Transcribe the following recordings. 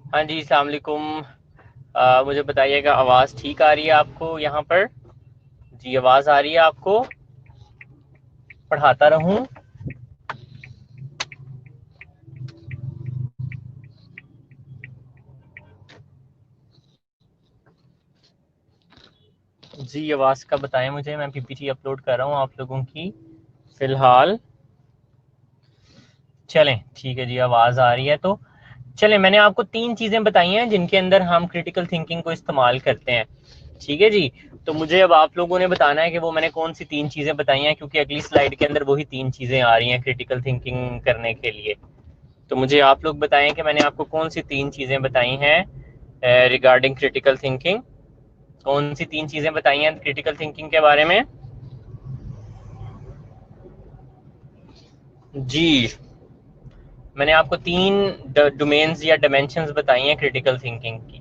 हाँ जी, अस्सलाम वालेकुम। मुझे बताइएगा, आवाज़ ठीक आ रही है आपको यहाँ पर? जी, आवाज़ आ रही है आपको? पढ़ाता रहूँ? जी, आवाज़ का बताएं मुझे। मैं पीपीटी अपलोड कर रहा हूँ आप लोगों की फ़िलहाल। चलें, ठीक है जी, आवाज़ आ रही है तो चलें। मैंने आपको 3 चीज़ें बताई हैं जिनके अंदर हम क्रिटिकल थिंकिंग को इस्तेमाल करते हैं। ठीक है जी। तो मुझे अब आप लोगों ने बताना है कि वो मैंने कौन सी 3 चीज़ें बताई हैं, क्योंकि अगली स्लाइड के अंदर वही 3 चीज़ें आ रही हैं क्रिटिकल थिंकिंग करने के लिए। तो मुझे आप लोग बताएं कि मैंने आपको कौन सी 3 चीज़ें बताई हैं रिगार्डिंग क्रिटिकल थिंकिंग। कौन सी 3 चीज़ें बताई हैं क्रिटिकल थिंकिंग के बारे में? जी, मैंने आपको 3 डोमेन्स या डायमेंशंस बताई हैं क्रिटिकल थिंकिंग की।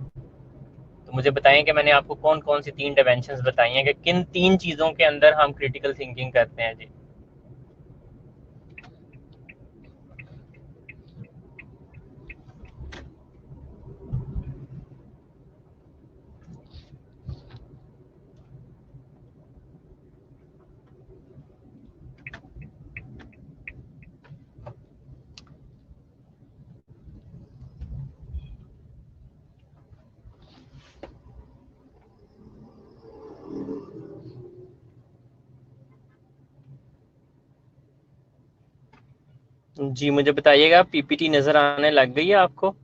तो मुझे बताएं कि मैंने आपको कौन कौन सी 3 डायमेंशंस बताई हैं कि किन 3 चीज़ों के अंदर हम क्रिटिकल थिंकिंग करते हैं जी। जी, मुझे बताइएगा, पीपीटी नज़र आने लग गई है आपको?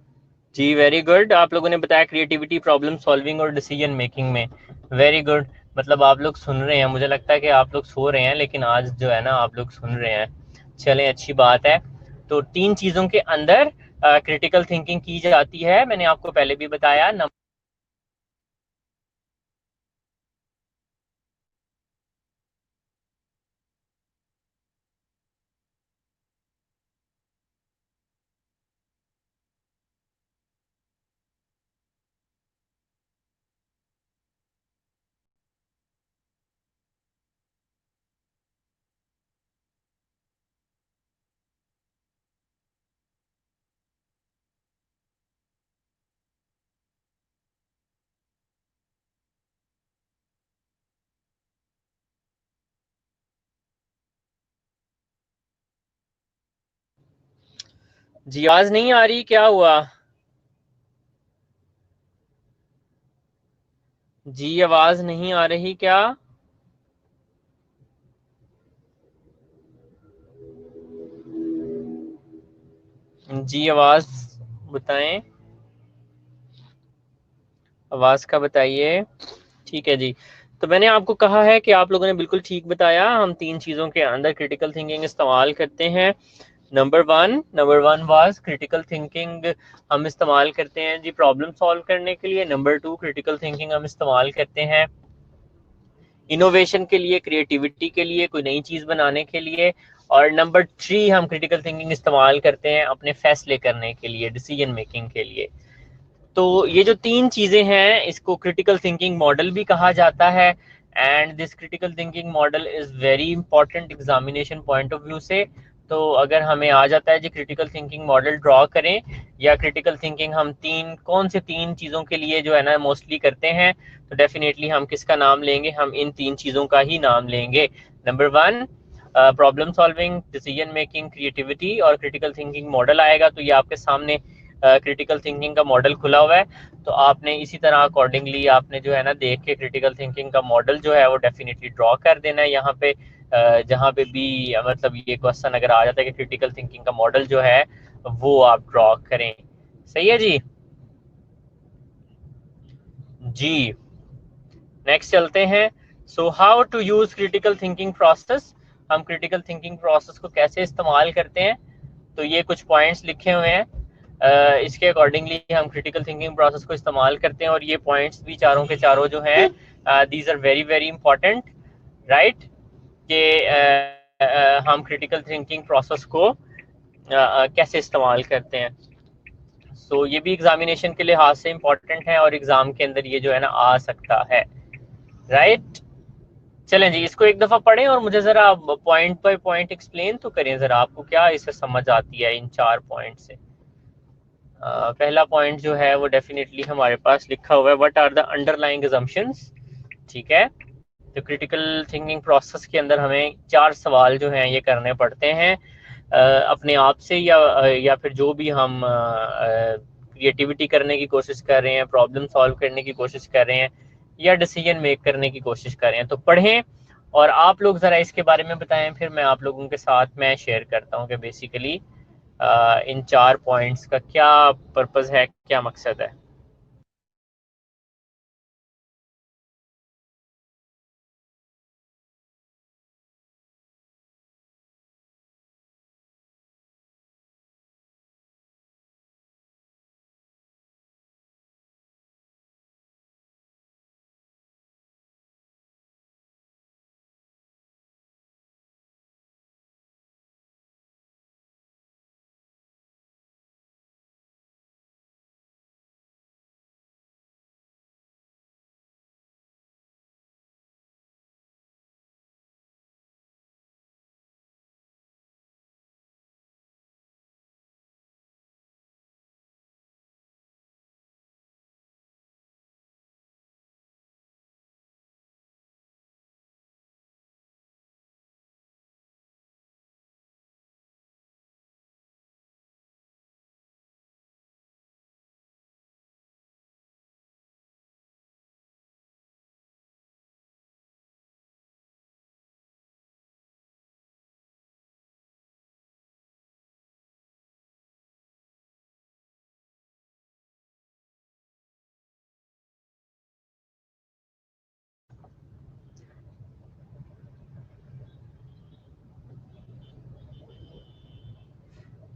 जी, वेरी गुड। आप लोगों ने बताया क्रिएटिविटी, प्रॉब्लम सॉल्विंग और डिसीजन मेकिंग में। Very good. मतलब आप लोग सुन रहे हैं। मुझे लगता है कि आप लोग सो रहे हैं, लेकिन आज जो है ना, आप लोग सुन रहे हैं। चलें, अच्छी बात है। तो 3 चीज़ों के अंदर क्रिटिकल थिंकिंग की जाती है। मैंने आपको पहले भी बताया। जी, आवाज़ नहीं आ रही, क्या हुआ? जी, आवाज़ नहीं आ रही क्या? जी, आवाज़ बताएं। आवाज़ का बताइए। ठीक है जी। तो मैंने आपको कहा है कि आप लोगों ने बिल्कुल ठीक बताया। हम 3 चीज़ों के अंदर क्रिटिकल थिंकिंग इस्तेमाल करते हैं। Number one was critical thinking हम इस्तेमाल करते हैं जी प्रॉब्लम सॉल्व करने के लिए। नंबर 2, क्रिटिकल थिंकिंग हम इस्तेमाल करते हैं इनोवेशन के लिए, क्रिएटिविटी के लिए, कोई नई चीज़ बनाने के लिए। और नंबर 3, हम क्रिटिकल थिंकिंग इस्तेमाल करते हैं अपने फैसले करने के लिए, डिसीजन मेकिंग के लिए। तो ये जो 3 चीज़ें हैं, इसको क्रिटिकल थिंकिंग मॉडल भी कहा जाता है। And this critical thinking model is very important examination point of view से। तो अगर हमें आ जाता है जी क्रिटिकल थिंकिंग मॉडल ड्रॉ करें, या क्रिटिकल थिंकिंग हम कौन से 3 चीज़ों के लिए जो है ना मोस्टली करते हैं, तो डेफिनेटली हम किसका नाम लेंगे? हम इन 3 चीज़ों का ही नाम लेंगे। Number 1 problem solving, decision making, creativity, और क्रिटिकल थिंकिंग मॉडल आएगा। तो ये आपके सामने क्रिटिकल थिंकिंग का मॉडल खुला हुआ है। तो आपने इसी तरह अकॉर्डिंगली आपने जो है ना देख के क्रिटिकल थिंकिंग का मॉडल जो है वो डेफिनेटली ड्रॉ कर देना है यहाँ पे। जहाँ पे भी मतलब ये क्वेश्चन अगर आ जाता है कि क्रिटिकल थिंकिंग का मॉडल जो है वो आप ड्रॉ करें। सही है जी। जी, नेक्स्ट चलते हैं। So how to use critical thinking process. हम क्रिटिकल थिंकिंग प्रोसेस को कैसे इस्तेमाल करते हैं? तो ये कुछ पॉइंट्स लिखे हुए हैं। इसके अकॉर्डिंगली हम क्रिटिकल थिंकिंग प्रोसेस को इस्तेमाल करते हैं, और ये पॉइंट्स भी चारों के चारों जो हैं, these are very very important, right? कि हम क्रिटिकल थिंकिंग प्रोसेस को कैसे इस्तेमाल करते हैं। सो ये भी एग्जामिनेशन के लिहाज से इम्पोर्टेंट है, और एग्जाम के अंदर ये जो है ना आ सकता है, राइट? चलें जी, इसको एक दफा पढ़ें और मुझे जरा पॉइंट बाय पॉइंट एक्सप्लेन तो करें जरा, आपको क्या इससे समझ आती है इन 4 पॉइंट से? पहला पॉइंट जो है वो डेफिनेटली हमारे पास लिखा हुआ है, what are the underlying assumptions. ठीक है, तो क्रिटिकल थिंकिंग प्रोसेस के अंदर हमें 4 सवाल जो हैं ये करने पड़ते हैं अपने आप से, या फिर जो भी हम क्रिएटिविटी करने की कोशिश कर रहे हैं, प्रॉब्लम सॉल्व करने की कोशिश कर रहे हैं, या डिसीजन मेक करने की कोशिश कर रहे हैं। तो पढ़ें और आप लोग ज़रा इसके बारे में बताएं, फिर मैं आप लोगों के साथ मैं शेयर करता हूँ कि बेसिकली इन 4 पॉइंट्स का क्या पर्पस है, क्या मकसद है।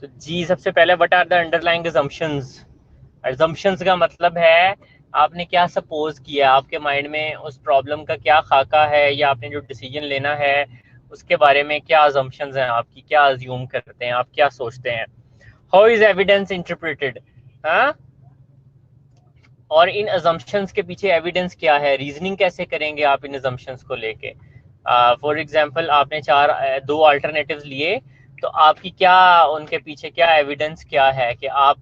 तो जी सबसे पहले what are the underlying assumptions। assumptions का मतलब है आपने क्या सपोज किया, आपके माइंड में उस प्रॉब्लम का क्या खाका है, या आपने जो डिसीजन लेना है उसके बारे में क्या assumptions हैं आपकी, क्या अज्यूम करते हैं आप, क्या सोचते हैं। हाउ इज एविडेंस इंटरप्रेटेड, हाँ, और इन assumptions के पीछे एविडेंस क्या है, रीजनिंग कैसे करेंगे आप इन assumptions को लेके। फॉर एग्जांपल आपने दो अल्टरनेटिव्स लिए, तो आपकी क्या उनके पीछे क्या एविडेंस क्या है कि आप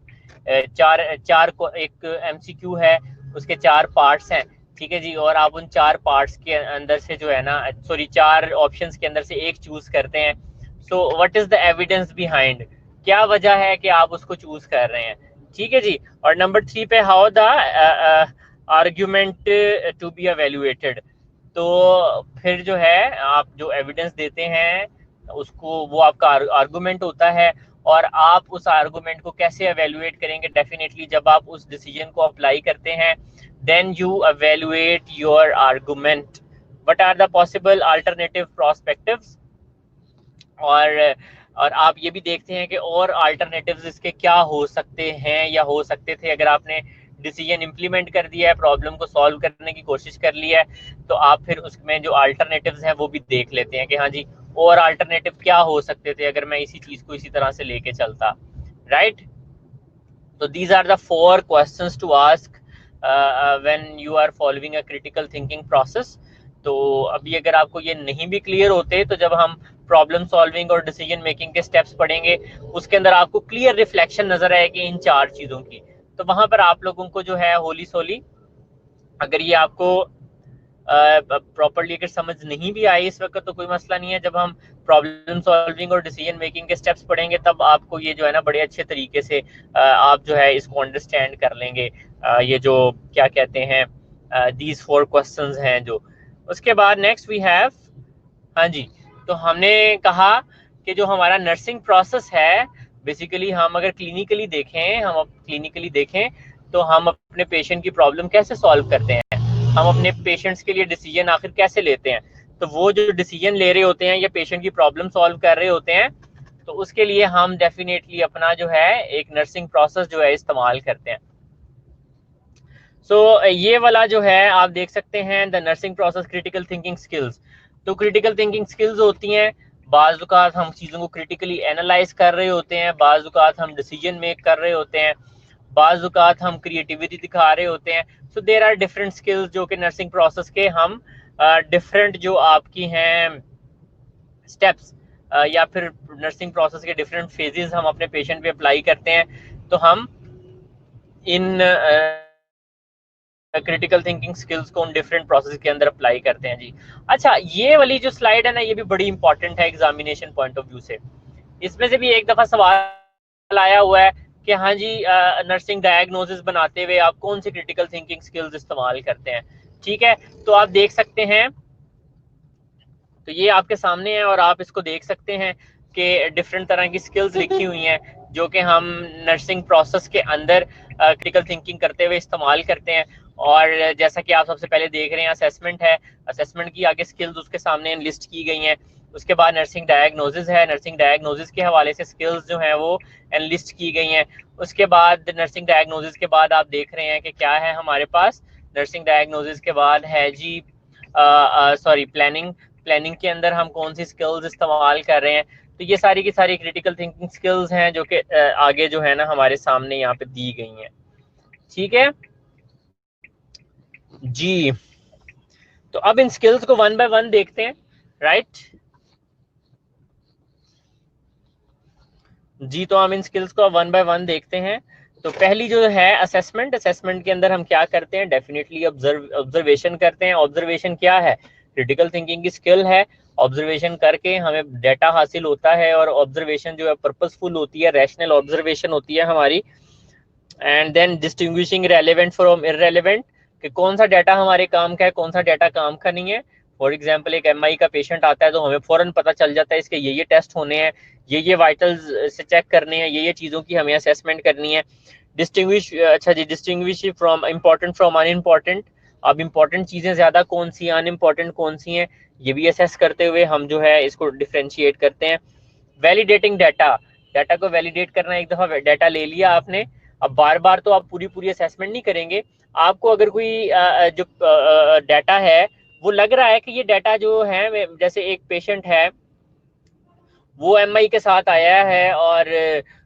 चार चार को एक एमसीक्यू है, उसके 4 पार्ट्स हैं, ठीक है जी, और आप उन 4 पार्ट्स के अंदर से जो है ना, सॉरी 4 ऑप्शंस के अंदर से एक चूज करते हैं। So what is the evidence behind, क्या वजह है कि आप उसको चूज कर रहे हैं। ठीक है जी। और नंबर 3 पे how the argument to be evaluated. तो फिर जो है आप जो एविडेंस देते हैं उसको, वो आपका आर्गुमेंट होता है, और आप उस आर्गुमेंट को कैसे एवेल्युएट करेंगे। डेफिनेटली जब आप उस डिसीजन को अप्लाई करते हैं, then you evaluate your argument, what are the possible alternative prospectives. और आप ये भी देखते हैं कि और अल्टरनेटिव्स इसके क्या हो सकते हैं या हो सकते थे। अगर आपने डिसीजन इम्प्लीमेंट कर दिया है, प्रॉब्लम को सॉल्व करने की कोशिश कर ली है, तो आप फिर उसमें जो अल्टरनेटिव्स हैं वो भी देख लेते हैं कि हाँ जी और अल्टरनेटिव क्या हो सकते थे अगर मैं इसी चीज को इसी तरह से लेके चलता, राइट। तो these are the 4 questions to ask when you are following a critical thinking process. तो अभी अगर आपको ये नहीं भी क्लियर होते, तो जब हम प्रॉब्लम सॉल्विंग और डिसीजन मेकिंग के स्टेप्स पढ़ेंगे, उसके अंदर आपको क्लियर रिफ्लेक्शन नजर आएगी इन 4 चीजों की। तो वहां पर आप लोगों को जो है होली सोली, अगर ये आपको प्रॉपरली अगर समझ नहीं भी आई इस वक्त, तो कोई मसला नहीं है। जब हम प्रॉब्लम सॉल्विंग और डिसीजन मेकिंग के स्टेप्स पढ़ेंगे, तब आपको ये जो है ना बड़े अच्छे तरीके से आप जो है इसको अंडरस्टैंड कर लेंगे। ये जो क्या कहते हैं दीज 4 क्वेश्चंस हैं जो। उसके बाद नेक्स्ट वी हैव, हाँ जी, तो हमने कहा कि जो हमारा नर्सिंग प्रोसेस है, बेसिकली हम अगर क्लिनिकली देखें, तो हम अपने पेशेंट की प्रॉब्लम कैसे सॉल्व करते हैं, हम अपने पेशेंट्स के लिए डिसीजन आखिर कैसे लेते हैं। तो वो जो डिसीजन ले रहे होते हैं या पेशेंट की प्रॉब्लम सॉल्व कर रहे होते हैं, तो उसके लिए हम डेफिनेटली अपना जो है एक नर्सिंग प्रोसेस जो है इस्तेमाल करते हैं। ये वाला जो है आप देख सकते हैं, the nursing process critical thinking skills. तो क्रिटिकल थिंकिंग स्किल्स होती हैं, बाज़ हम चीज़ों को क्रिटिकली एनालाइज कर रहे होते हैं, बाज़ हम डिसीजन मेक कर रहे होते हैं, बाज़ हम क्रिएटिविटी दिखा रहे होते हैं। So there are different skills जो कि नर्सिंग प्रोसेस के हम डिफरेंट जो आपकी हैं स्टेप्स, या फिर नर्सिंग प्रोसेस के डिफरेंट फेजेस हम अपने पेशेंट पे अप्लाई करते हैं। तो हम इन क्रिटिकल थिंकिंग स्किल्स को उन डिफरेंट प्रोसेस के अंदर अप्लाई करते हैं जी। अच्छा, ये वाली जो स्लाइड है ना, ये भी बड़ी इंपॉर्टेंट है एग्जामिनेशन पॉइंट ऑफ व्यू से। इसमें से भी एक दफा सवाल आया हुआ है कि हाँ जी, नर्सिंग डायग्नोसिस बनाते हुए आप कौन सी क्रिटिकल थिंकिंग स्किल्स इस्तेमाल करते हैं। ठीक है, तो आप देख सकते हैं, तो ये आपके सामने है और आप इसको देख सकते हैं कि डिफरेंट तरह की स्किल्स लिखी हुई हैं जो कि हम नर्सिंग प्रोसेस के अंदर क्रिटिकल थिंकिंग करते हुए इस्तेमाल करते हैं। और जैसा कि आप सबसे पहले देख रहे हैं, असेसमेंट है, असेसमेंट की आगे स्किल्स उसके सामने लिस्ट की गई हैं। उसके बाद नर्सिंग डायग्नोसिस है, नर्सिंग डायग्नोसिस के हवाले से स्किल्स जो हैं वो लिस्ट की गई हैं। उसके बाद नर्सिंग डायग्नोसिस के बाद आप देख रहे हैं कि क्या है हमारे पास। नर्सिंग डायग्नोसिस के बाद है जी सॉरी प्लानिंग। प्लानिंग के अंदर हम कौन सी स्किल्स इस्तेमाल कर रहे हैं। तो ये सारी की सारी क्रिटिकल थिंकिंग स्किल्स हैं जो कि आगे जो है ना हमारे सामने यहाँ पे दी गई हैं। ठीक है जी, तो अब इन स्किल्स को वन बाय वन देखते हैं। राइट जी, तो हम इन स्किल्स को वन बाय वन देखते हैं। तो पहली जो है असेसमेंट, असेसमेंट के अंदर हम क्या करते हैं, डेफिनेटली ऑब्जर्वेशन करते हैं। ऑब्जर्वेशन क्या है, क्रिटिकल थिंकिंग की स्किल है। ऑब्जर्वेशन करके हमें डाटा हासिल होता है और ऑब्जर्वेशन जो है पर्पसफुल होती है, रैशनल ऑब्जर्वेशन होती है हमारी। And then distinguishing relevant from irrelevant, कि कौन सा डाटा हमारे काम का है, कौन सा डाटा काम का नहीं है। फॉर एग्जाम्पल एक एमआई का पेशेंट आता है तो हमें फौरन पता चल जाता है इसके ये टेस्ट होने हैं, ये वाइटल्स से चेक करने हैं, ये चीज़ों की हमें असेसमेंट करनी है। डिस्टिंग्विश, अच्छा जी, distinguish from important from unimportant. अब इम्पोर्टेंट चीज़ें ज़्यादा कौन सी हैं, अनइम्पोर्टेंट कौन सी हैं, ये भी असेस करते हुए हम जो है इसको डिफ्रेंशिएट करते हैं। वैलिडेटिंग डाटा, डाटा को वैलिडेट करना, एक दफ़ा डाटा ले लिया आपने, अब बार बार तो आप पूरी पूरी असेसमेंट नहीं करेंगे। आपको अगर कोई जो डाटा है वो लग रहा है कि ये डाटा जो है, जैसे एक पेशेंट है वो एमआई के साथ आया है और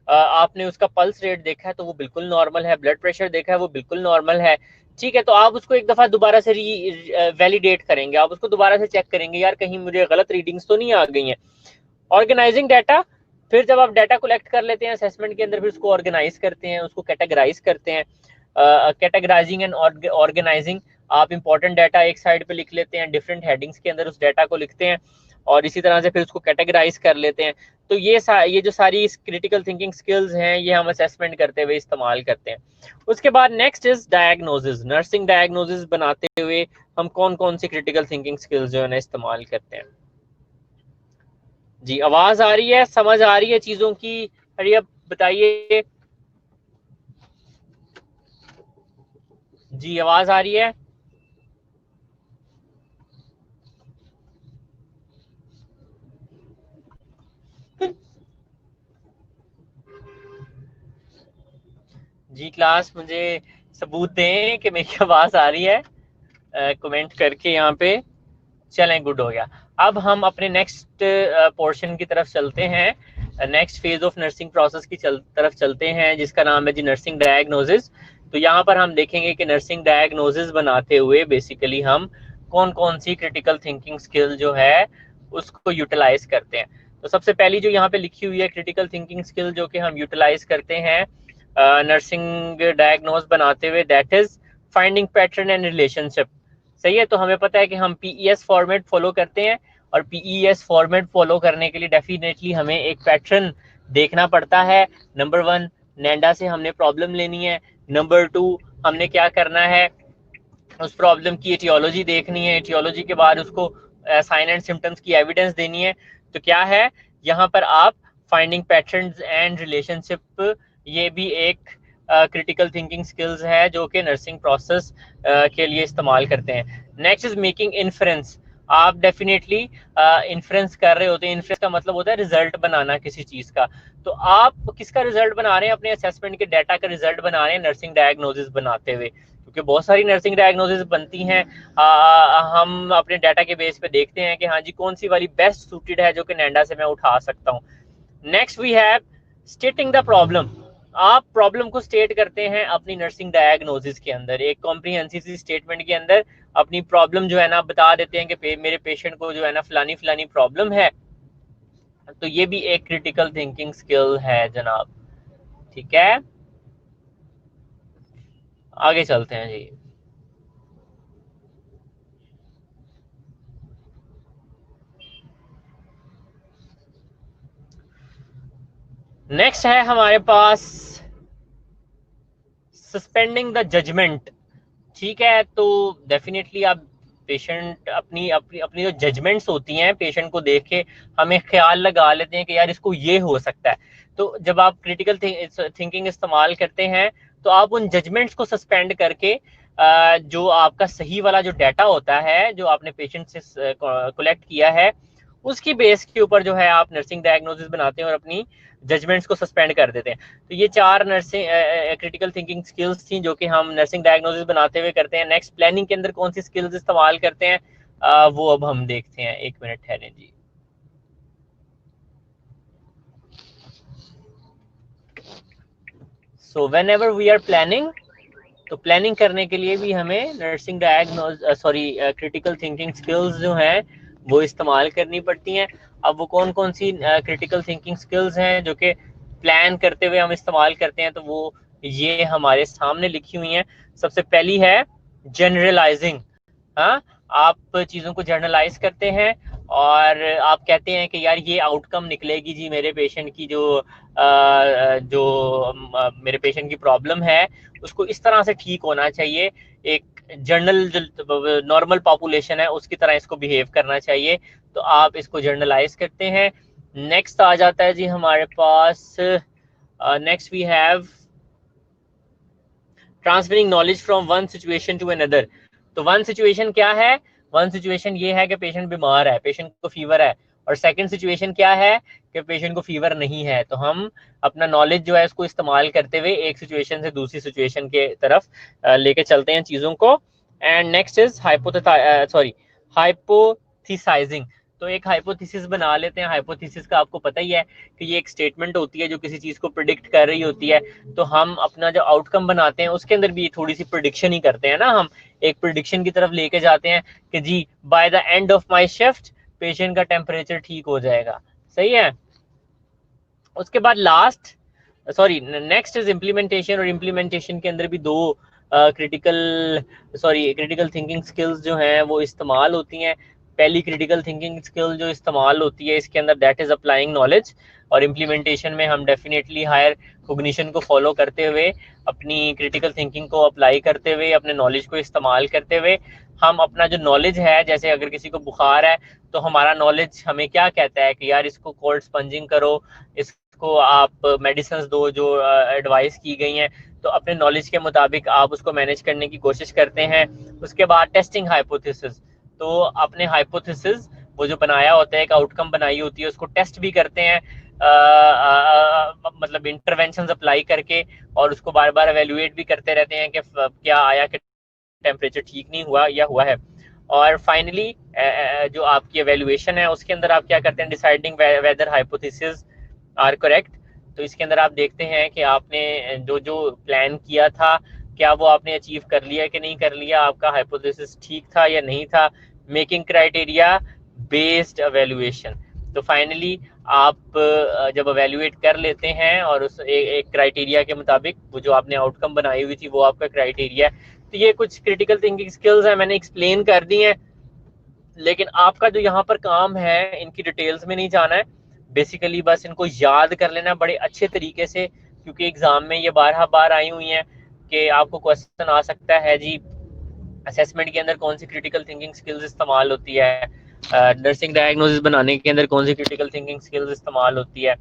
आपने उसका पल्स रेट देखा है तो वो बिल्कुल नॉर्मल है, ब्लड प्रेशर देखा है वो बिल्कुल नॉर्मल है। ठीक है, तो आप उसको एक दफा दोबारा से वैलिडेट करेंगे, आप उसको दोबारा से चेक करेंगे, यार कहीं मुझे गलत रीडिंग्स तो नहीं आ गई हैं। ऑर्गेनाइजिंग डाटा, फिर जब आप डाटा कलेक्ट कर लेते हैं असेसमेंट के अंदर, फिर उसको ऑर्गेनाइज करते हैं, उसको कैटेगराइज करते हैं। कैटेगराइजिंग एंड ऑर्गेनाइजिंग, आप इंपॉर्टेंट डाटा एक साइड पे लिख लेते हैं, डिफरेंट हेडिंग्स के अंदर उस डाटा को लिखते हैं और इसी तरह से फिर उसको कैटेगराइज कर लेते हैं। तो ये जो सारी क्रिटिकल थिंकिंग स्किल्स हैं ये हम असेसमेंट करते हुए इस्तेमाल करते हैं। उसके बाद next is diagnosis. Nursing diagnosis बनाते हुए हम कौन कौन सी क्रिटिकल थिंकिंग स्किल्स जो है ना इस्तेमाल करते हैं। जी, आवाज आ रही है, समझ आ रही है चीजों की? अरे अब बताइए जी, आवाज आ रही है? जी क्लास, मुझे सबूत दें कि मेरी आवाज आ रही है, कमेंट करके यहाँ पे। चलें, गुड हो गया। अब हम अपने नेक्स्ट पोर्शन की तरफ चलते हैं, next phase of nursing process की तरफ चलते हैं जिसका नाम है जी नर्सिंग डायग्नोसिस। तो यहाँ पर हम देखेंगे कि नर्सिंग डायग्नोसिस बनाते हुए बेसिकली हम कौन कौन सी क्रिटिकल थिंकिंग स्किल जो है उसको यूटिलाइज करते हैं। तो सबसे पहली जो यहाँ पे लिखी हुई है क्रिटिकल थिंकिंग स्किल जो कि हम यूटिलाइज करते हैं नर्सिंग डायग्नोस बनाते हुए, that is finding pattern and relationship. सही है, तो हमें पता है कि हम पीईएस फॉर्मेट फॉलो करते हैं और पीईएस फॉर्मेट फॉलो करने के लिए डेफिनेटली हमें एक पैटर्न देखना पड़ता है। नंबर वन, नैंडा से हमने प्रॉब्लम लेनी है। नंबर टू, हमने क्या करना है, उस प्रॉब्लम की एटियोलॉजी देखनी है। एटियोलॉजी के बाद उसको साइन एंड सिम्टम्स की एविडेंस देनी है। तो क्या है यहाँ पर आप फाइंडिंग पैटर्न्स एंड रिलेशनशिप, ये भी एक क्रिटिकल थिंकिंग स्किल्स है जो कि नर्सिंग प्रोसेस के लिए इस्तेमाल करते हैं। Next is making inference. आप डेफिनेटली इन्फ्रेंस कर रहे होते हैं। इन्फ्रेंस का मतलब होता है रिजल्ट बनाना किसी चीज का। तो आप किसका रिजल्ट बना रहे हैं, अपने असेसमेंट के डाटा का रिजल्ट बना रहे हैं नर्सिंग डायग्नोसिस बनाते हुए, क्योंकि बहुत सारी नर्सिंग डायग्नोसिस बनती हैं। हम अपने डाटा के बेस पे देखते हैं कि हाँ जी कौन सी वाली बेस्ट सूटेड है जो कि नैंडा से मैं उठा सकता हूँ। Next we have stating the problem. आप प्रॉब्लम को स्टेट करते हैं अपनी नर्सिंग डायग्नोसिस के अंदर, एक कॉम्प्रिहेंसिव सी स्टेटमेंट के अंदर अपनी प्रॉब्लम जो है ना बता देते हैं कि मेरे पेशेंट को जो है ना फलानी फलानी प्रॉब्लम है। तो ये भी एक क्रिटिकल थिंकिंग स्किल है जनाब। ठीक है आगे चलते हैं जी। नेक्स्ट है हमारे पास सस्पेंडिंग द जजमेंट। ठीक है, तो डेफिनेटली आप पेशेंट अपनी अपनी अपनी जो जजमेंट्स होती हैं पेशेंट को देख के हमें ख्याल लगा लेते हैं कि यार इसको ये हो सकता है। तो जब आप क्रिटिकल थिंकिंग इस्तेमाल करते हैं तो आप उन जजमेंट्स को सस्पेंड करके जो आपका सही वाला जो डाटा होता है जो आपने पेशेंट से कलेक्ट किया है उसकी बेस के ऊपर जो है आप नर्सिंग डायग्नोसिस बनाते हैं और अपनी जजमेंट्स को सस्पेंड कर देते हैं। तो ये 4 नर्सिंग क्रिटिकल थिंकिंग स्किल्स थी जो कि हम नर्सिंग डायग्नोसिस बनाते हुए करते हैं। नेक्स्ट प्लानिंग के अंदर कौन सी स्किल्स इस्तेमाल करते हैं वो अब हम देखते हैं। 1 मिनट ठहरें जी। So whenever we are planning, तो प्लानिंग करने के लिए भी हमें नर्सिंग क्रिटिकल थिंकिंग स्किल्स जो हैं वो इस्तेमाल करनी पड़ती हैं। अब वो कौन कौन सी क्रिटिकल थिंकिंग स्किल्स हैं जो कि प्लान करते हुए हम इस्तेमाल करते हैं, तो वो ये हमारे सामने लिखी हुई हैं। सबसे पहली है जनरलाइजिंग। हाँ, आप चीज़ों को जर्नलाइज करते हैं और आप कहते हैं कि यार ये आउटकम निकलेगी जी मेरे पेशेंट की मेरे पेशेंट की प्रॉब्लम है उसको इस तरह से ठीक होना चाहिए। एक जनरल जो नॉर्मल पॉपुलेशन है उसकी तरह इसको बिहेव करना चाहिए। तो आप इसको जर्नलाइज करते हैं। नेक्स्ट आ जाता है जी हमारे पास, next we have transferring knowledge from one situation to another. तो वन सिचुएशन क्या है? वन सिचुएशन ये है कि पेशेंट बीमार है, पेशेंट को फीवर है। और सेकंड सिचुएशन क्या है कि पेशेंट को फीवर नहीं है। तो हम अपना नॉलेज जो है उसको इस्तेमाल करते हुए एक सिचुएशन से दूसरी सिचुएशन के तरफ लेके चलते हैं चीज़ों को। And next is hypothesising. तो एक हाइपोथेसिस बना लेते हैं। हाइपोथेसिस का आपको पता ही है कि ये एक स्टेटमेंट होती है जो किसी चीज़ को प्रिडिक्ट कर रही होती है। तो हम अपना जो आउटकम बनाते हैं उसके अंदर भी थोड़ी सी प्रिडिक्शन ही करते हैं ना। हम एक प्रिडिक्शन की तरफ लेके जाते हैं कि जी by the end of my shift patient का टेम्परेचर ठीक हो जाएगा। सही है। उसके बाद नेक्स्ट इज इम्प्लीमेंटेशन। और इम्प्लीमेंटेशन के अंदर भी दो क्रिटिकल थिंकिंग स्किल्स जो हैं वो इस्तेमाल होती हैं। पहली क्रिटिकल थिंकिंग स्किल जो इस्तेमाल होती है इसके अंदर दैट इज अप्लाइंग नॉलेज। और इम्प्लीमेंटेशन में हम डेफिनेटली हायर कोग्निशन को फॉलो करते हुए अपनी क्रिटिकल थिंकिंग को अप्लाई करते हुए अपने नॉलेज को इस्तेमाल करते हुए हम अपना जो नॉलेज है, जैसे अगर किसी को बुखार है तो हमारा नॉलेज हमें क्या कहता है कि यार इसको कोल्ड स्पंजिंग करो, इसको आप मेडिसिन दो जो एडवाइस की गई हैं। तो अपने नॉलेज के मुताबिक आप उसको मैनेज करने की कोशिश करते हैं। उसके बाद टेस्टिंग हाइपोथेसिस। तो अपने हाइपोथेसिस वो जो बनाया होता है, एक आउटकम बनाई होती है, उसको टेस्ट भी करते हैं मतलब इंटरवेंशंस अप्लाई करके। और उसको बार बार एवेल्युएट भी करते रहते हैं कि क्या आया कि टेम्परेचर ठीक नहीं हुआ या हुआ है। और फाइनली जो आपकी एवेल्युएशन है उसके अंदर आप क्या करते हैं, deciding whether hypothesis are correct. तो इसके अंदर आप देखते हैं कि आपने जो जो प्लान किया था क्या वो आपने अचीव कर लिया कि नहीं कर लिया, आपका हाइपोथेसिस ठीक था या नहीं था। Making criteria based evaluation. तो फाइनली आप जब एवेल्युएट कर लेते हैं और उस एक क्राइटेरिया के मुताबिक वो जो आपने आउटकम बनाई हुई थी वो आपका क्राइटेरिया। तो ये कुछ क्रिटिकल थिंकिंग स्किल्स हैं, मैंने एक्सप्लेन कर दी हैं। लेकिन आपका जो यहाँ पर काम है इनकी डिटेल्स में नहीं जाना है। बेसिकली बस इनको याद कर लेना बड़े अच्छे तरीके से, क्योंकि एग्जाम में ये बारह बार आई हुई हैं कि आपको क्वेश्चन आ सकता है जी असेसमेंट के अंदर कौन सी क्रिटिकल थिंकिंग स्किल्स इस्तेमाल होती है, नर्सिंग डायग्नोसिस बनाने के अंदर कौन सी क्रिटिकल थिंकिंग स्किल्स इस्तेमाल होती है।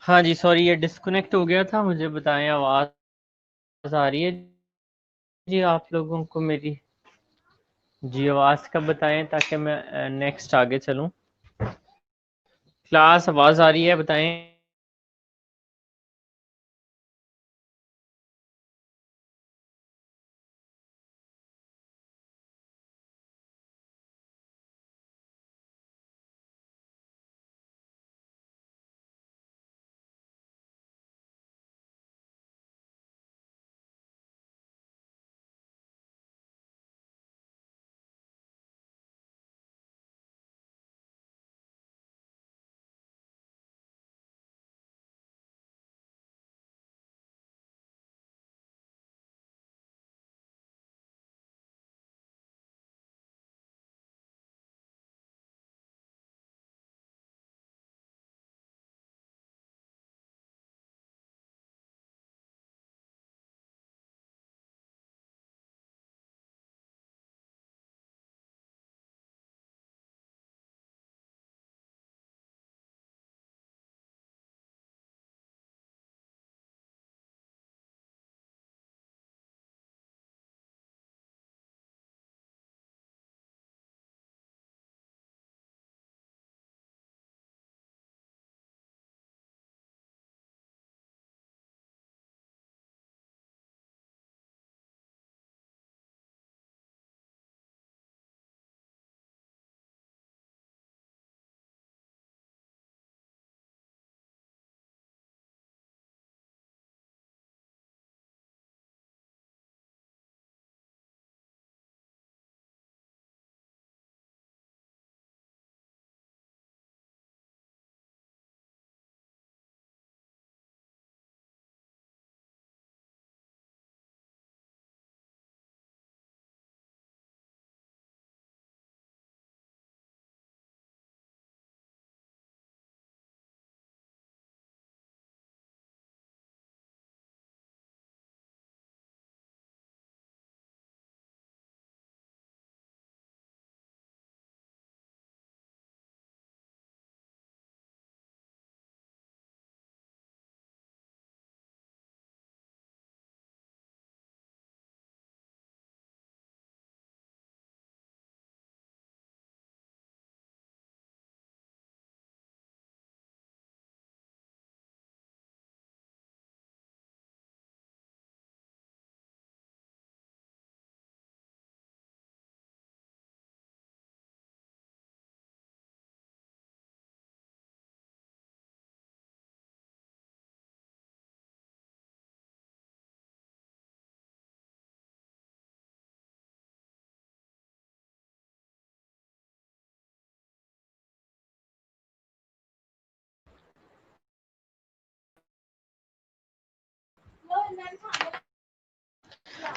हाँ जी सॉरी, ये डिस्कनेक्ट हो गया था। मुझे बताएं, आवाज़ आ रही है जी आप लोगों को मेरी? जी आवाज़ का बताएं ताकि मैं नेक्स्ट आगे चलूं। क्लास आवाज़ आ रही है, बताएं।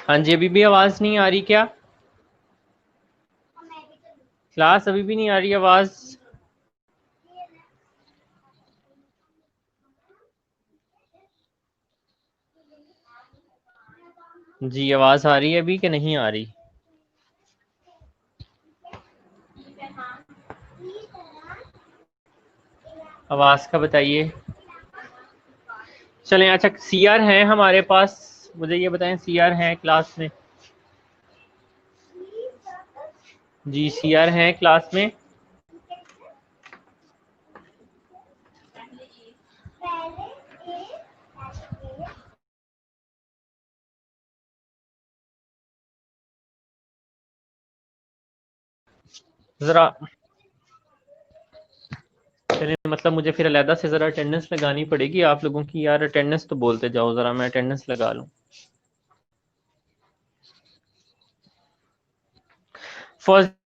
हाँ जी, अभी भी आवाज़ नहीं आ रही क्या? क्लास अभी भी नहीं आ रही आवाज़? जी आवाज़ आ रही है अभी कि नहीं आ रही? आवाज़ का बताइए। चलें, अच्छा सीआर हैं हमारे पास, मुझे ये बताएं सीआर हैं क्लास में? जी सीआर हैं क्लास में? ज़रा चलिए, मतलब मुझे फिर अलहदा से ज़रा अटेंडेंस लगानी पड़ेगी आप लोगों की। यार अटेंडेंस तो बोलते जाओ, ज़रा मैं अटेंडेंस लगा लूँ। फौजिया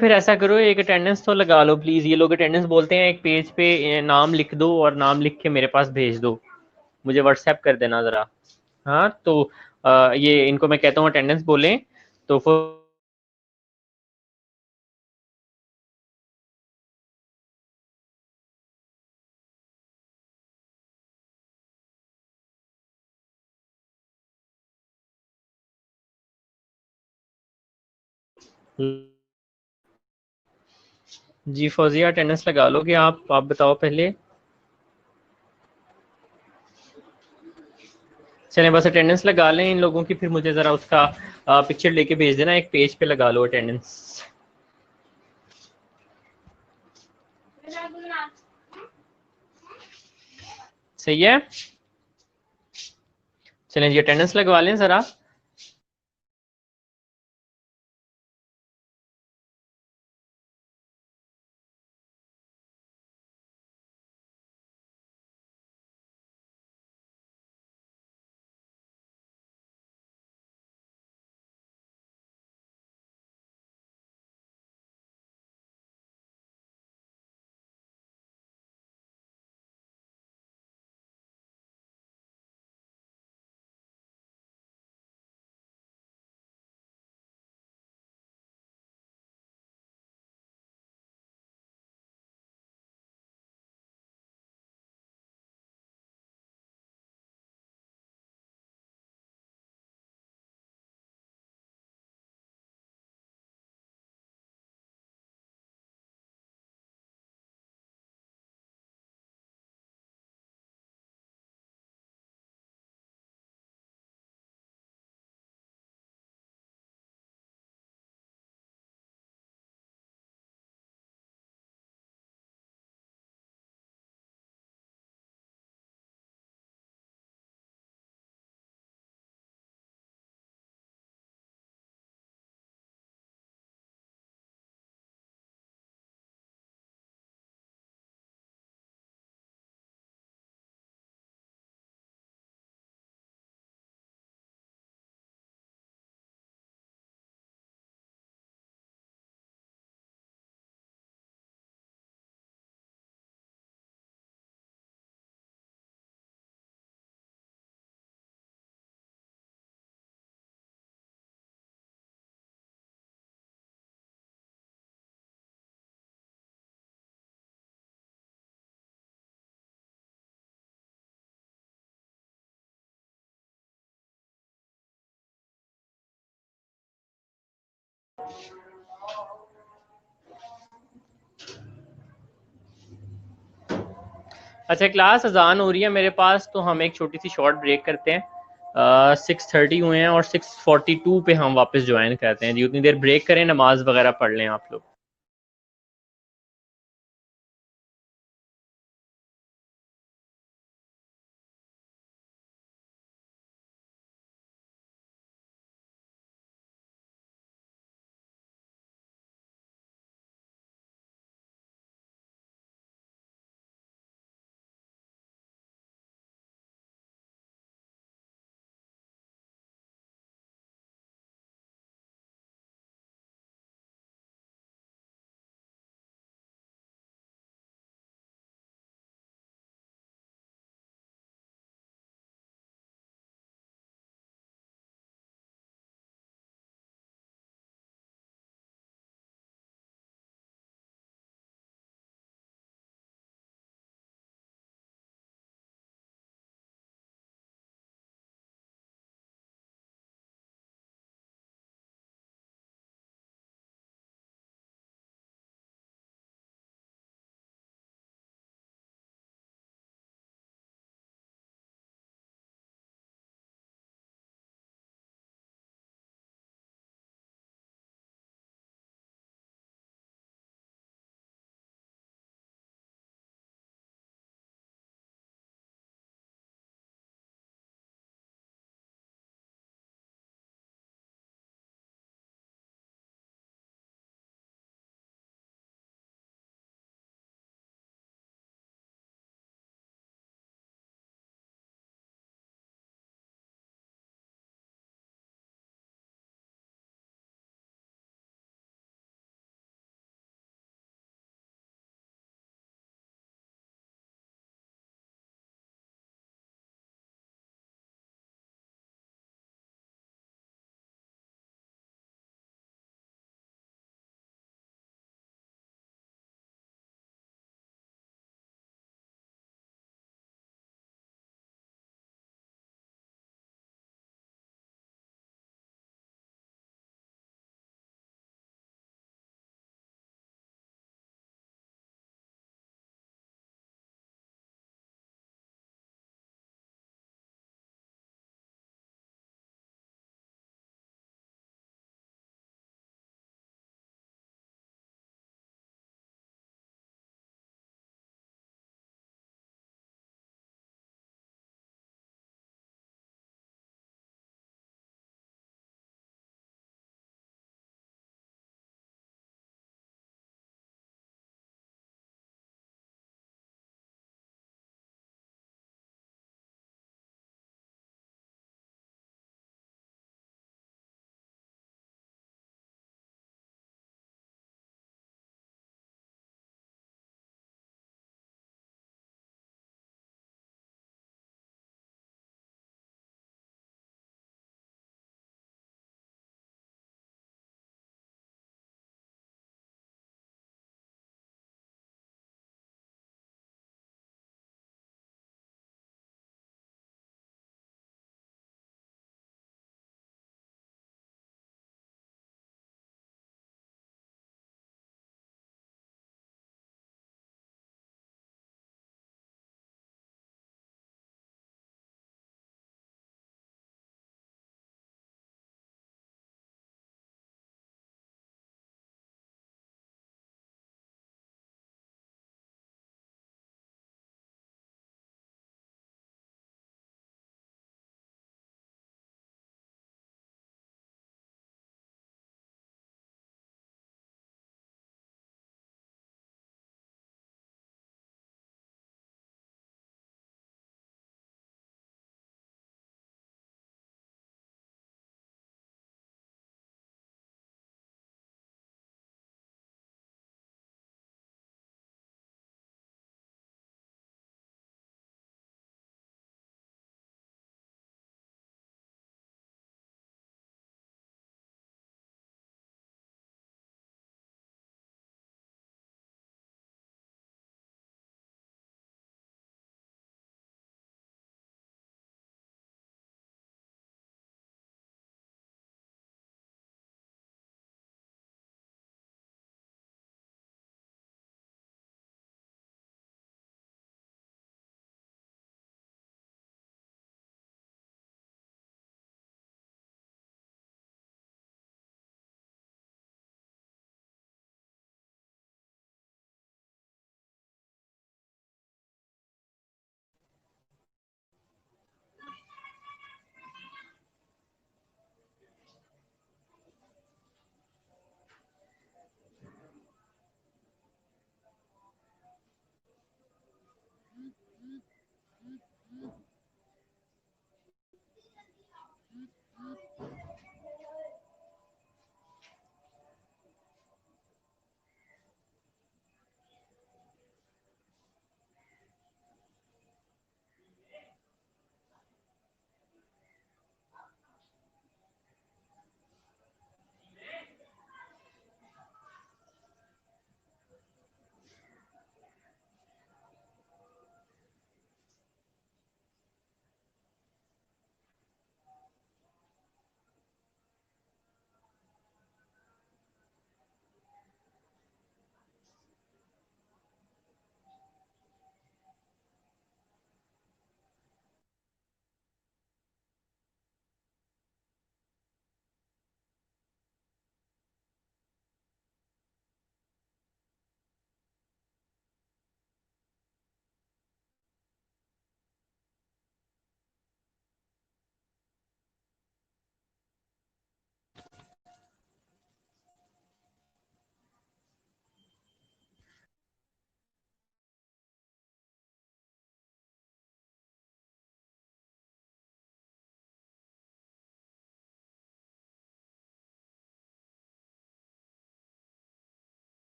फिर ऐसा करो, एक अटेंडेंस तो लगा लो प्लीज़। ये लोग अटेंडेंस बोलते हैं, एक पेज पे नाम लिख दो और नाम लिख के मेरे पास भेज दो, मुझे व्हाट्सएप कर देना ज़रा। हाँ तो ये इनको मैं कहता हूँ अटेंडेंस बोलें तो जी फौजिया अटेंडेंस लगा लोगे आप बताओ पहले। चलें बस अटेंडेंस लगा लें इन लोगों की, फिर मुझे ज़रा उसका पिक्चर लेके भेज देना, एक पेज पे लगा लो अटेंडेंस। सही है, चलें जी अटेंडेंस लगवा लें ज़रा। अच्छा क्लास अजान हो रही है मेरे पास, तो हम एक छोटी सी शॉर्ट ब्रेक करते हैं। 6:30 हुए हैं और 6:42 पे हम वापस ज्वाइन करते हैं जी। उतनी देर ब्रेक करें, नमाज वगैरह पढ़ लें आप लोग।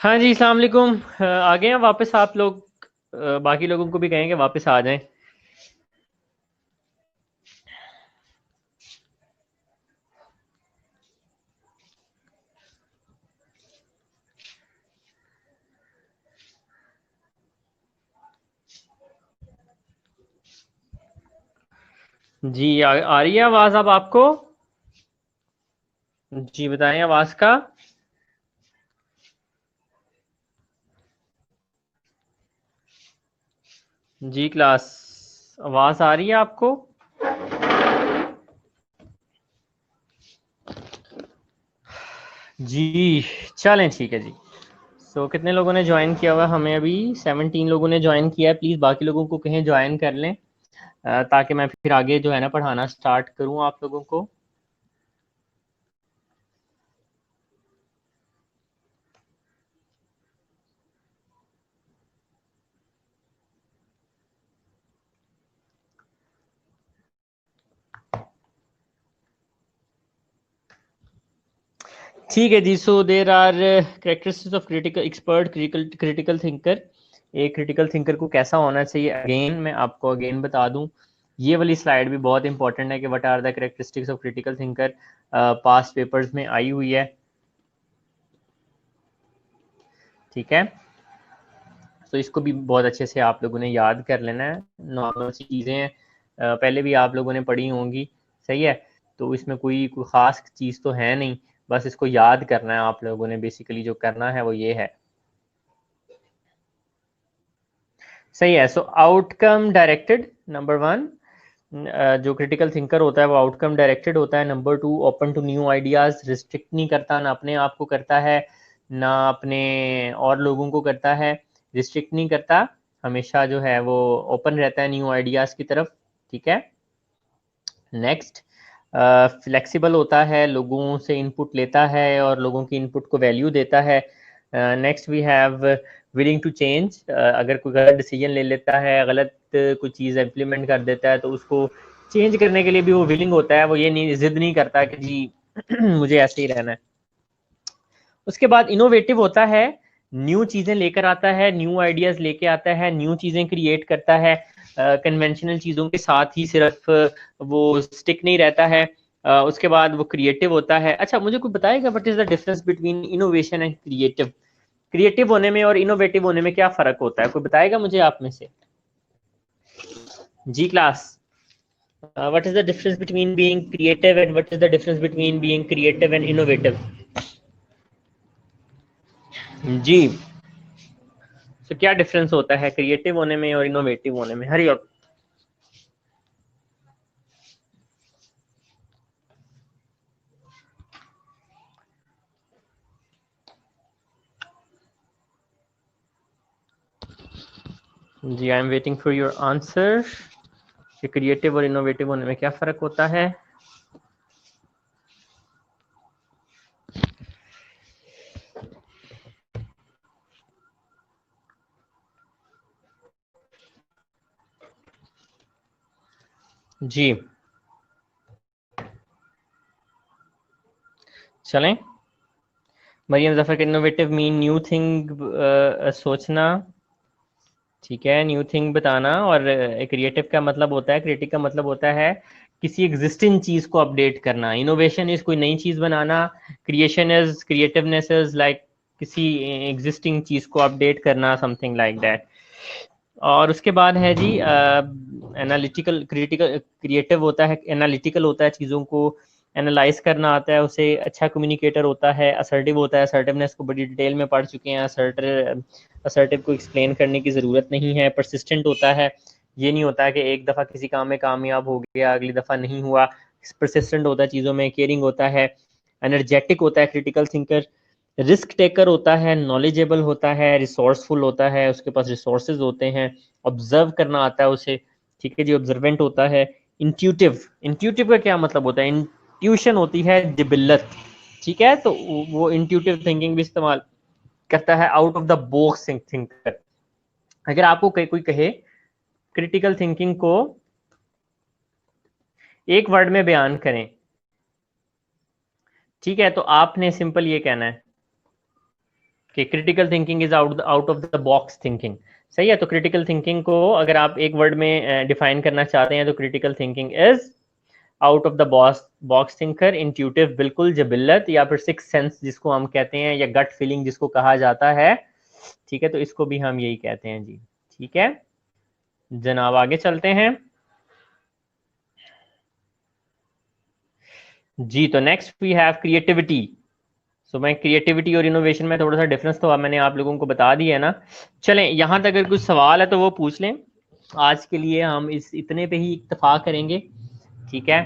हाँ जी, अस्सलाम वालेकुम। आ गए हैं वापस आप लोग? बाकी लोगों को भी कहेंगे वापस आ जाएं। जी, आ रही है आवाज़ अब आपको? जी बताएं आवाज़ का। जी क्लास, आवाज़ आ रही है आपको? जी चलें, ठीक है जी। कितने लोगों ने ज्वाइन किया हुआ? हमें अभी 17 लोगों ने ज्वाइन किया है। प्लीज़ बाकी लोगों को कहें ज्वाइन कर लें, ताकि मैं फिर आगे जो है ना पढ़ाना स्टार्ट करूं आप लोगों को। ठीक है जी। There are characteristics of critical expert critical thinker. एक क्रिटिकल थिंकर को कैसा होना चाहिए, अगेन मैं आपको अगेन बता दूं। ये वाली स्लाइड भी बहुत इंपॉर्टेंट है कि what are the characteristics of critical thinker. Past papers में आई हुई है, ठीक है। तो इसको भी बहुत अच्छे से आप लोगों ने याद कर लेना है। नॉर्मल सी चीज़ें हैं, पहले भी आप लोगों ने पढ़ी होंगी, सही है। तो इसमें कोई ख़ास चीज़ तो है नहीं, बस इसको याद करना है आप लोगों ने। बेसिकली जो करना है वो ये है, सही है। Outcome directed, number one. जो क्रिटिकल थिंकर होता है वो आउटकम डायरेक्टेड होता है। Number two, open to new ideas, restrict नहीं करता, ना अपने आप को करता है ना अपने और लोगों को करता है। रिस्ट्रिक्ट नहीं करता, हमेशा जो है वो ओपन रहता है न्यू आइडियाज की तरफ, ठीक है। नेक्स्ट, फ्लेक्सिबल होता है, लोगों से इनपुट लेता है और लोगों की इनपुट को वैल्यू देता है। Next we have willing to change. अगर कोई गलत डिसीजन ले लेता है, गलत कोई चीज़ इम्प्लीमेंट कर देता है, तो उसको चेंज करने के लिए भी वो विलिंग होता है। वो ये नहीं, जिद नहीं करता कि जी मुझे ऐसे ही रहना है। उसके बाद इनोवेटिव होता है, न्यू चीज़ें लेकर आता है, न्यू आइडियाज़ लेके आता है, न्यू चीज़ें क्रिएट करता है। कन्वेंशनल चीज़ों के साथ ही सिर्फ वो स्टिक नहीं रहता है। उसके बाद वो क्रिएटिव होता है। अच्छा, मुझे कोई बताएगा what is the difference between innovation and creative? Creative होने में और इनोवेटिव होने में क्या फ़र्क होता है? कोई बताएगा मुझे आप में से? जी class, what is the difference between being creative and what is the difference between being creative and innovative? जी, क्या डिफरेंस होता है क्रिएटिव होने में और इनोवेटिव होने में? Hurry up. जी, I am waiting for your answer कि क्रिएटिव और इनोवेटिव होने में क्या फ़र्क होता है। जी चलें। मरियम जफर के इनोवेटिव मीन न्यू थिंग, सोचना, ठीक है, न्यू थिंग बताना। और क्रिएटिव का मतलब होता है, क्रिएटिव का मतलब होता है किसी एग्जिस्टिंग चीज को अपडेट करना। इनोवेशन इज कोई नई चीज बनाना, creation is, creativeness is like किसी एग्जिस्टिंग चीज को अपडेट करना, समथिंग लाइक दैट। और उसके बाद है जी एनालिटिकल। क्रिटिकल क्रिएटिव होता है, एनालिटिकल होता है, चीज़ों को एनालाइज करना आता है उसे। अच्छा कम्युनिकेटर होता है। असर्टिव होता है, असर्टिवनेस को बड़ी डिटेल में पढ़ चुके हैं। असर्टिव को एक्सप्लेन करने की ज़रूरत नहीं है। परसिस्टेंट होता है, ये नहीं होता है कि एक दफ़ा किसी काम में कामयाब हो गया अगली दफ़ा नहीं हुआ। परसिस्टेंट होता है चीज़ों में। केयरिंग होता है, एनर्जेटिक होता है क्रिटिकल थिंकर। रिस्क टेकर होता है, नॉलेजेबल होता है, रिसोर्सफुल होता है, उसके पास रिसोर्सेज होते हैं। ऑब्जर्व करना आता है उसे, ठीक है जी, ऑब्जर्वेंट होता है। इंट्यूटिव, इंट्यूटिव का क्या मतलब होता है? इंट्यूशन होती है जिबिल्लत, ठीक है। तो वो इंट्यूटिव थिंकिंग भी इस्तेमाल करता है। Out of the box thinker. अगर आपको कोई कहे क्रिटिकल थिंकिंग को एक वर्ड में बयान करें, ठीक है, तो आपने सिंपल ये कहना है, कि critical thinking is out of the box thinking. सही है, तो क्रिटिकल थिंकिंग को अगर आप एक वर्ड में डिफाइन करना चाहते हैं तो critical thinking is out of the box thinker, intuitive बिल्कुल जबिल्लत, या फिर सिक्स सेंस जिसको हम कहते हैं, या गट फीलिंग जिसको कहा जाता है। ठीक है, तो इसको भी हम यही कहते हैं जी। ठीक है जनाब, आगे चलते हैं जी। तो नेक्स्ट वी हैव क्रिएटिविटी। सो मैं क्रिएटिविटी और इनोवेशन में थोड़ा सा डिफरेंस तो मैंने आप लोगों को बता दिया है ना। चलें, यहाँ तक अगर कुछ सवाल है तो वो पूछ लें। आज के लिए हम इस इतने पे ही इत्तेफाक करेंगे। ठीक है,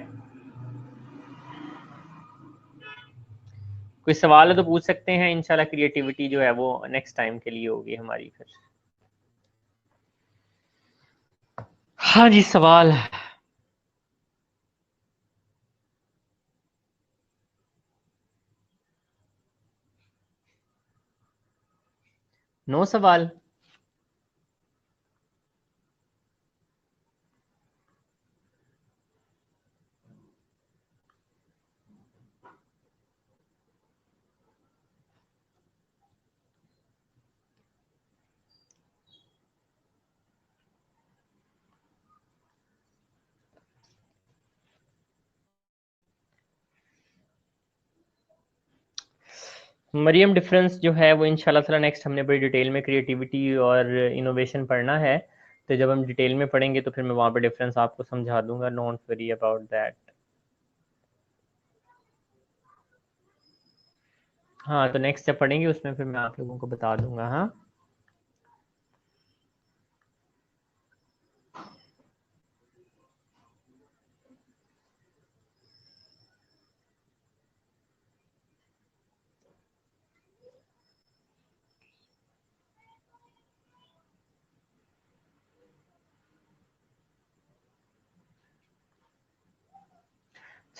कोई सवाल है तो पूछ सकते हैं। इंशाल्लाह क्रिएटिविटी जो है वो नेक्स्ट टाइम के लिए होगी हमारी फिर। हाँ जी, सवाल। नो सवाल। मरियम, डिफरेंस जो है वो इंशाल्लाह ताला नेक्स्ट हमने बड़ी डिटेल में क्रिएटिविटी और इनोवेशन पढ़ना है। तो जब हम डिटेल में पढ़ेंगे तो फिर मैं वहाँ पे डिफरेंस आपको समझा दूंगा। Don't worry about that. हाँ, तो नेक्स्ट जब पढ़ेंगे उसमें फिर मैं आप लोगों को बता दूंगा। हाँ,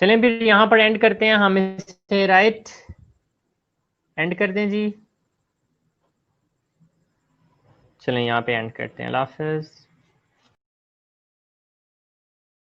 चलें फिर यहाँ पर एंड करते हैं हम इसे। राइट, एंड कर दें जी। चलें यहाँ पे एंड करते हैं। अल्लाह हाफिज़।